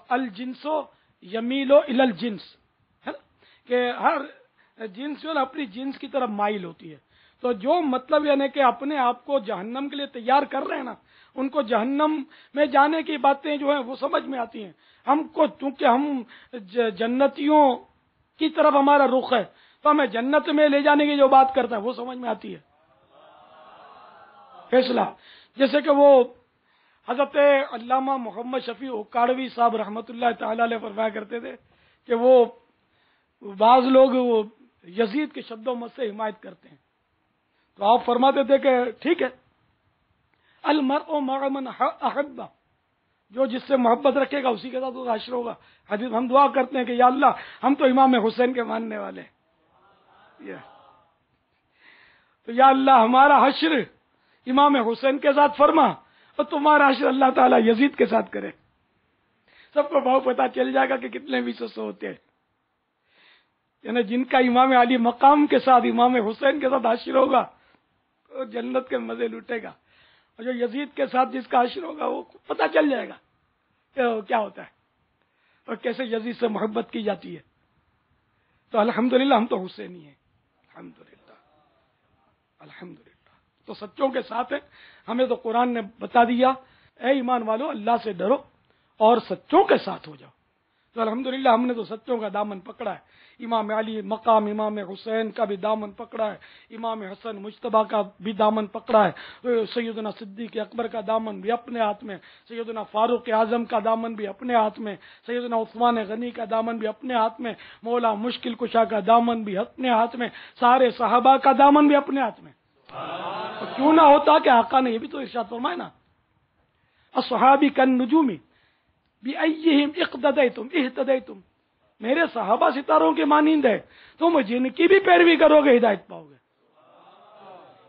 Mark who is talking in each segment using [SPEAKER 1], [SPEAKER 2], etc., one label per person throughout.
[SPEAKER 1] الجنسو یمیلو الی الجنس، ہے نا، کہ ہر جنس جو ہے نا اپنی جنس کی طرف مائل ہوتی ہے. تو جو مطلب یعنی کہ اپنے آپ کو جہنم کے لیے تیار کر رہے ہیں نا، ان کو جہنم میں جانے کی باتیں جو ہیں وہ سمجھ میں آتی ہیں. ہم کو چونکہ ہم جنتیوں کی طرف ہمارا رخ ہے، تو ہمیں جنت میں لے جانے کی جو بات کرتا ہے وہ سمجھ میں آتی ہے. فیصلہ جیسے کہ وہ حضرت علامہ محمد شفیع اکاڑوی صاحب رحمۃ اللہ تعالی علیہ فرمایا کرتے تھے کہ وہ بعض لوگ وہ یزید کے شد و مت سے حمایت کرتے ہیں، تو آپ فرماتے تھے کہ ٹھیک ہے، المرء مع من احب، جو جس سے محبت رکھے گا اسی کے ساتھ وہ حشر ہوگا. حدیث ہم دعا کرتے ہیں کہ یا اللہ ہم تو امام حسین کے ماننے والے ہیں، تو یا اللہ ہمارا حشر امام حسین کے ساتھ فرما اور تمہارا حشر اللہ تعالیٰ یزید کے ساتھ کرے. سب کو بہت پتا چل جائے گا کہ کتنے بھی سو ہوتے ہیں، یعنی جن کا امام علی مقام کے ساتھ امام حسین کے ساتھ حشر ہوگا وہ جنت کے مزے لوٹے گا، اور جو یزید کے ساتھ جس کا حشر ہوگا وہ پتہ چل جائے گا کہ کیا ہوتا ہے اور کیسے یزید سے محبت کی جاتی ہے. تو الحمدللہ ہم تو حسینی ہیں، الحمدللہ الحمدللہ. تو سچوں کے ساتھ ہیں. ہمیں تو قرآن نے بتا دیا اے ایمان والو اللہ سے ڈرو اور سچوں کے ساتھ ہو جاؤ. تو الحمدللہ ہم نے تو سچوں کا دامن پکڑا ہے. امام علی مقام امام حسین کا بھی دامن پکڑا ہے، امام حسن مجتبیٰ کا بھی دامن پکڑا ہے، سیدنا صدیق اکبر کا دامن بھی اپنے ہاتھ میں، سیدنا فاروق اعظم کا دامن بھی اپنے ہاتھ میں، سیدنا عثمان غنی کا دامن بھی اپنے ہاتھ میں، مولا مشکل کشا کا دامن بھی اپنے ہاتھ میں، سارے صحابہ کا دامن بھی اپنے ہاتھ میں. تو کیوں نہ ہوتا کہ آقا نے یہ بھی تو ارشاد فرمایا نا، اصحابی کالنجوم بأیہم اقتدیتم اہتدیتم، میرے صحابہ ستاروں کے مانند ہے، تم جن کی بھی پیروی کرو گے ہدایت پاؤ گے.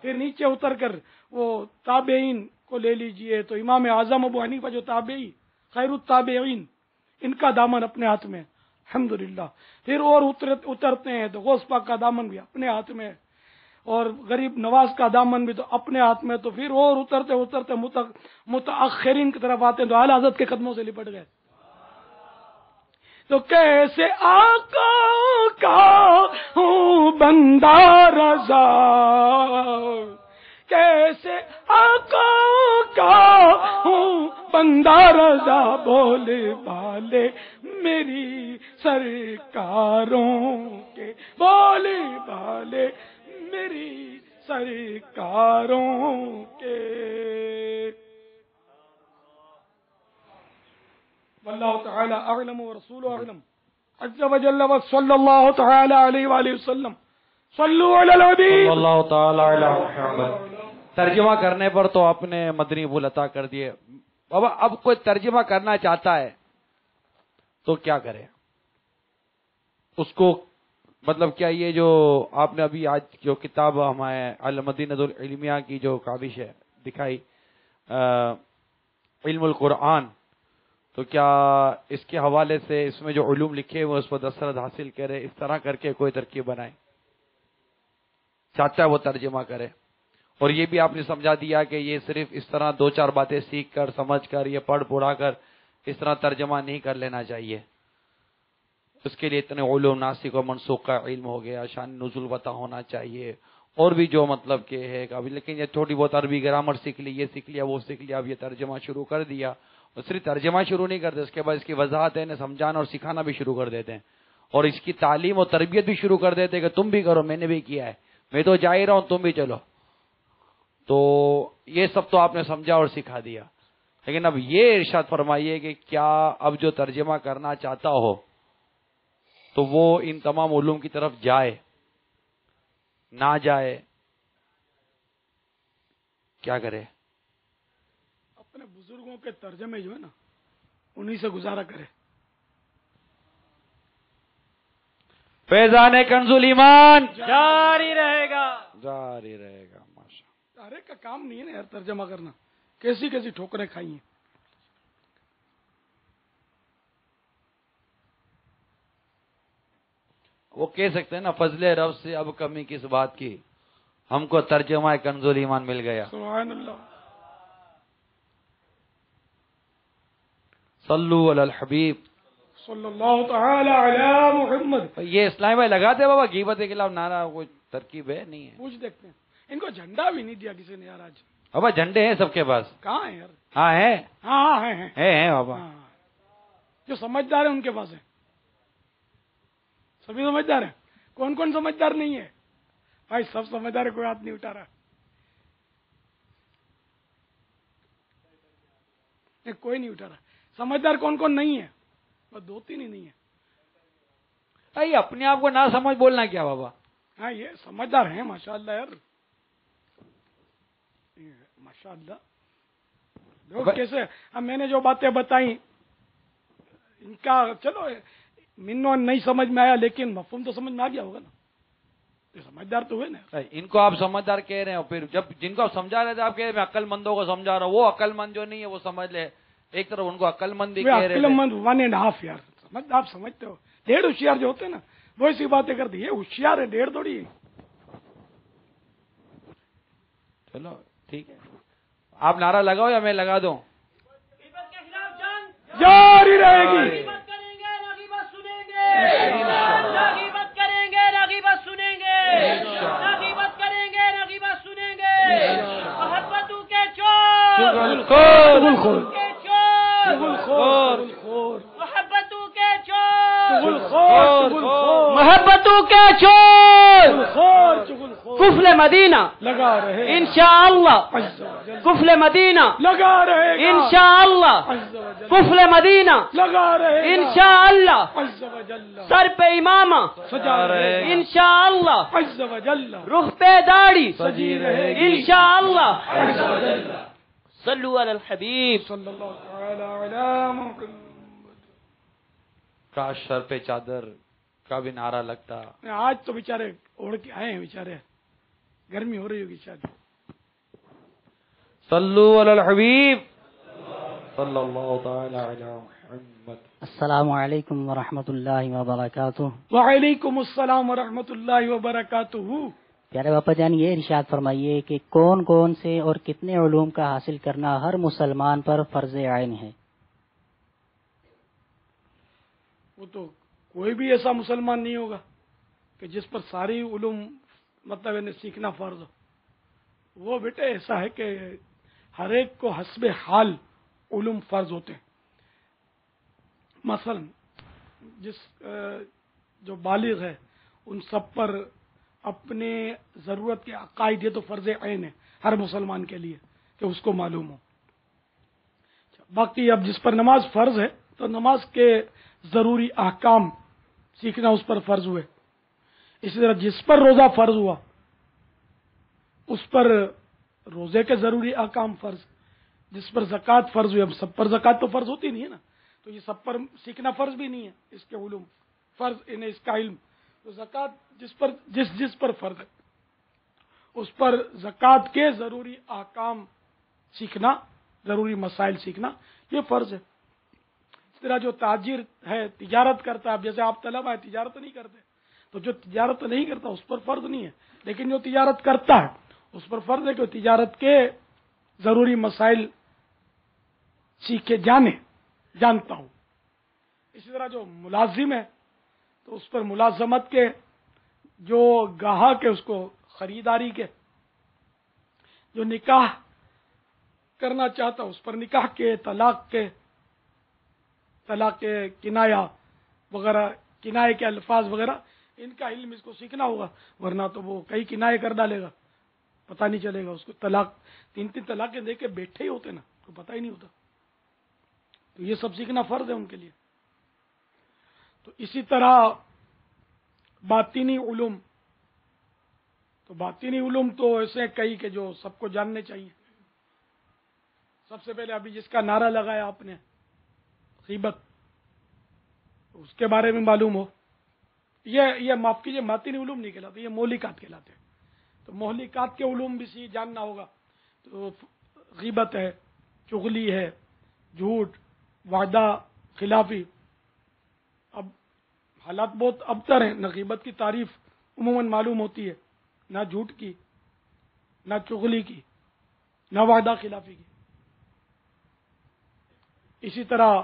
[SPEAKER 1] پھر نیچے اتر کر وہ تابعین کو لے لیجئے تو امام اعظم ابو حنیفہ جو تابعی خیر التابعین، ان کا دامن اپنے ہاتھ میں الحمدللہ. پھر اور اترتے ہیں تو غوث پاک کا دامن بھی اپنے ہاتھ میں، اور غریب نواز کا دامن بھی تو اپنے ہاتھ میں. تو پھر اور اترتے اترتے متاخرین کی طرف آتے ہیں تو اعلی حضرت کے قدموں سے لپٹ گئے. تو کیسے آقا کا ہوں بندہ رضا، کیسے آقا کا ہوں بندہ رضا، بولے بالے میری سرکاروں کے، بولے بالے میری سرکاروں کے. واللہ تعالی اعلم ورسولہ اعلم عز وجل وصلی اللہ تعالی علیہ وآلہ وسلم. صلو علی الحبیب
[SPEAKER 2] صلی اللہ تعالی علی محمد. ترجمہ کرنے پر تو آپ نے مدنی پھول عطا کر دیے. بابا اب کوئی ترجمہ کرنا چاہتا ہے تو کیا کرے؟ اس کو مطلب کیا یہ جو آپ نے ابھی آج جو کتاب ہمارے المدینۃ العلمیہ کی جو کاوش ہے دکھائی علم القرآن، تو کیا اس کے حوالے سے اس میں جو علوم لکھے ہوئے اس پر دسترس حاصل کرے، اس طرح کر کے کوئی ترکیب بنائے؟ چاہتا ہے وہ ترجمہ کرے. اور یہ بھی آپ نے سمجھا دیا کہ یہ صرف اس طرح دو چار باتیں سیکھ کر سمجھ کر یہ پڑھ پڑھا کر اس طرح ترجمہ نہیں کر لینا چاہیے. اس کے لیے اتنے علوم ناسخ و منسوخ کا علم ہو گیا، شان نزول پتہ ہونا چاہیے، اور بھی جو مطلب کہ ہے ابھی. لیکن یہ تھوڑی بہت عربی گرامر سیکھ لی، یہ سیکھ لیا، وہ سیکھ لیا، اب یہ ترجمہ شروع کر دیا. اور صرف ترجمہ شروع نہیں کرتے، اس کے بعد اس کی وضاحت ہے سمجھانا اور سکھانا بھی شروع کر دیتے ہیں، اور اس کی تعلیم اور تربیت بھی شروع کر دیتے ہیں کہ تم بھی کرو، میں نے بھی کیا ہے، میں تو جا ہی رہا ہوں، تم بھی چلو. تو یہ سب تو آپ نے سمجھا اور سکھا دیا. لیکن اب یہ ارشاد فرمائیے کہ کیا اب جو ترجمہ کرنا چاہتا ہو تو وہ ان تمام علوم کی طرف جائے نہ جائے، کیا کرے؟
[SPEAKER 1] اپنے بزرگوں کے ترجمے جو ہے نا انہی سے گزارا کرے.
[SPEAKER 2] فیضان کنز الایمان
[SPEAKER 3] جاری رہے گا،
[SPEAKER 2] جاری رہے گا. ماشاء
[SPEAKER 1] ہر ایک کا کام نہیں ہے نا یار ترجمہ کرنا، کیسی کیسی ٹھوکریں کھائی ہیں.
[SPEAKER 2] وہ کہہ سکتے ہیں نا فضل رب سے اب کمی کس بات کی، ہم کو ترجمہ کنز الایمان مل گیا.
[SPEAKER 1] سبحان اللہ.
[SPEAKER 2] صلو علی الحبیب
[SPEAKER 1] صلی اللہ تعالی علی محمد.
[SPEAKER 2] یہ اسلام بھائی لگاتے ہیں بابا غیبت کے خلاف نعرہ؟ کوئی ترکیب ہے؟ نہیں ہے.
[SPEAKER 1] پوچھ دیکھتے ہیں. ان کو جھنڈا بھی نہیں دیا کسی نے یار آج.
[SPEAKER 2] بابا جھنڈے ہیں سب کے پاس.
[SPEAKER 1] کہاں ہے یار؟
[SPEAKER 2] ہاں ہے.
[SPEAKER 1] ہاں
[SPEAKER 2] ہیں بابا.
[SPEAKER 1] جو سمجھدار ہے ان کے پاس ہے. سبھی سمجھدار ہیں. کون کون سمجھدار نہیں ہے بھائی؟ سب سمجھدار ہے. کوئی ہاتھ نہیں اٹھا رہا. کوئی نہیں اٹھا رہا. سمجھدار کون کون نہیں ہے؟ بس 2-3 ہی نہیں ہے.
[SPEAKER 2] بھائی اپنے آپ کو نہ سمجھ بولنا کیا بابا؟
[SPEAKER 1] ہاں یہ سمجھدار ہیں ماشاء اللہ یار. ماشاء اللہ. کیسے اب میں نے جو باتیں بتائیں ان کا چلو منو نہیں سمجھ میں آیا لیکن مفہوم تو سمجھ میں آ گیا ہوگا نا. یہ سمجھدار تو ہوئے نا.
[SPEAKER 2] ان کو آپ سمجھدار کہہ رہے ہیں، پھر جب جن کو آپ سمجھا رہے تھے آپ کہہ رہے ہیں میں عقل مندوں کو سمجھا رہا ہوں. وہ عقل مند جو نہیں ہے وہ سمجھ لے. ایک طرف ان کو عقل مند بھی کہہ رہے
[SPEAKER 1] عقل
[SPEAKER 2] تھے.
[SPEAKER 1] مند 1.5 یار. آپ سمجھتے ہو 1.5 ہوشیار جو ہوتے ہیں نا وہ ایسی باتیں کرتے. یہ ہوشیار ہے 1.5 تھوڑی ہے.
[SPEAKER 2] چلو ٹھیک ہے. آپ نعرہ لگاؤ یا میں لگا دوں؟
[SPEAKER 1] جاری رہے گی.
[SPEAKER 3] محبتوں کے چور کفل مدینہ
[SPEAKER 1] لگا رہے
[SPEAKER 3] انشاءاللہ. کفل مدینہ
[SPEAKER 1] لگا رہے
[SPEAKER 3] انشاءاللہ. کفل مدینہ
[SPEAKER 1] لگا رہے
[SPEAKER 3] انشاءاللہ.
[SPEAKER 1] عز و جل
[SPEAKER 3] سر پہ امامہ
[SPEAKER 1] سجا رہے
[SPEAKER 3] انشاءاللہ.
[SPEAKER 1] عز و جل
[SPEAKER 3] رخ پہ داڑھی
[SPEAKER 1] سجی رہے گی
[SPEAKER 3] انشاءاللہ.
[SPEAKER 1] عز و جل.
[SPEAKER 3] صلو علی الحبیب.
[SPEAKER 1] صلی اللہ تعالی علی محمد.
[SPEAKER 2] کاش سر پہ چادر کا بھی نعرہ لگتا.
[SPEAKER 1] آج تو بیچارے اوڑھ کے آئے ہیں بیچارے. گرمی ہو رہی ہوگی شاید.
[SPEAKER 2] صلو علی الحبیب صلی اللہ تعالی علی محمد.
[SPEAKER 4] السلام علیکم ورحمۃ اللہ وبرکاتہ.
[SPEAKER 1] وعلیکم السلام ورحمۃ اللہ وبرکاتہ.
[SPEAKER 4] پیارے باپا جان یہ ارشاد فرمائیے کہ کون کون سے اور کتنے علوم کا حاصل کرنا ہر مسلمان پر فرض عین ہے؟
[SPEAKER 1] وہ تو کوئی بھی ایسا مسلمان نہیں ہوگا کہ جس پر ساری علوم مطلب انہیں سیکھنا فرض ہو. وہ بیٹے ایسا ہے کہ ہر ایک کو حسب حال علوم فرض ہوتے ہیں. مثلا جو بالغ ہے ان سب پر اپنے ضرورت کے عقائد یہ تو فرض عین ہے ہر مسلمان کے لیے کہ اس کو معلوم ہو. باقی اب جس پر نماز فرض ہے تو نماز کے ضروری احکام سیکھنا اس پر فرض ہوئے. اسی طرح جس پر روزہ فرض ہوا اس پر روزے کے ضروری احکام فرض. جس پر زکوٰۃ فرض ہوئی، اب سب پر زکوٰۃ تو فرض ہوتی نہیں ہے نا، تو یہ سب پر سیکھنا فرض بھی نہیں ہے. اس کے علوم فرض انہیں اس کا علم. تو زکوٰۃ جس پر فرض ہے اس پر زکوٰۃ کے ضروری احکام سیکھنا، ضروری مسائل سیکھنا یہ فرض ہے. اس طرح جو تاجر ہے تجارت کرتا ہے، اب جیسے آپ طلبہ ہے تجارت نہیں کرتے، تو جو تجارت نہیں کرتا اس پر فرض نہیں ہے، لیکن جو تجارت کرتا ہے اس پر فرض ہے کہ تجارت کے ضروری مسائل سیکھے جانتا ہوں. اسی طرح جو ملازم ہے تو اس پر ملازمت کے، جو گاہک ہے اس کو خریداری کے، جو نکاح کرنا چاہتا اس پر نکاح کے، طلاق کنایا وغیرہ، کنائے کے الفاظ وغیرہ ان کا علم اس کو سیکھنا ہوگا، ورنہ تو وہ کئی کنائے کر ڈالے گا، پتہ نہیں چلے گا اس کو. طلاق 3 طلاقیں دے کے بیٹھے ہی ہوتے نا، تو پتہ ہی نہیں ہوتا. تو یہ سب سیکھنا فرض ہے ان کے لیے. تو اسی طرح باطنی علوم، تو باطنی علوم تو ایسے کئی کہ جو سب کو جاننے چاہیے. سب سے پہلے ابھی جس کا نعرہ لگایا آپ نے غیبت، اس کے بارے میں معلوم ہو. یہ معاف کیجیے باطنی علوم نہیں کہلاتے، یہ مہلکات کہلاتے ہیں. تو مہلکات کے علوم بھی جاننا ہوگا. تو غیبت ہے، چغلی ہے، جھوٹ، وعدہ خلافی. اب حالات بہت ابتر ہیں، نہ غیبت کی تعریف عموماً معلوم ہوتی ہے، نہ جھوٹ کی، نہ چغلی کی، نہ وعدہ خلافی کی. اسی طرح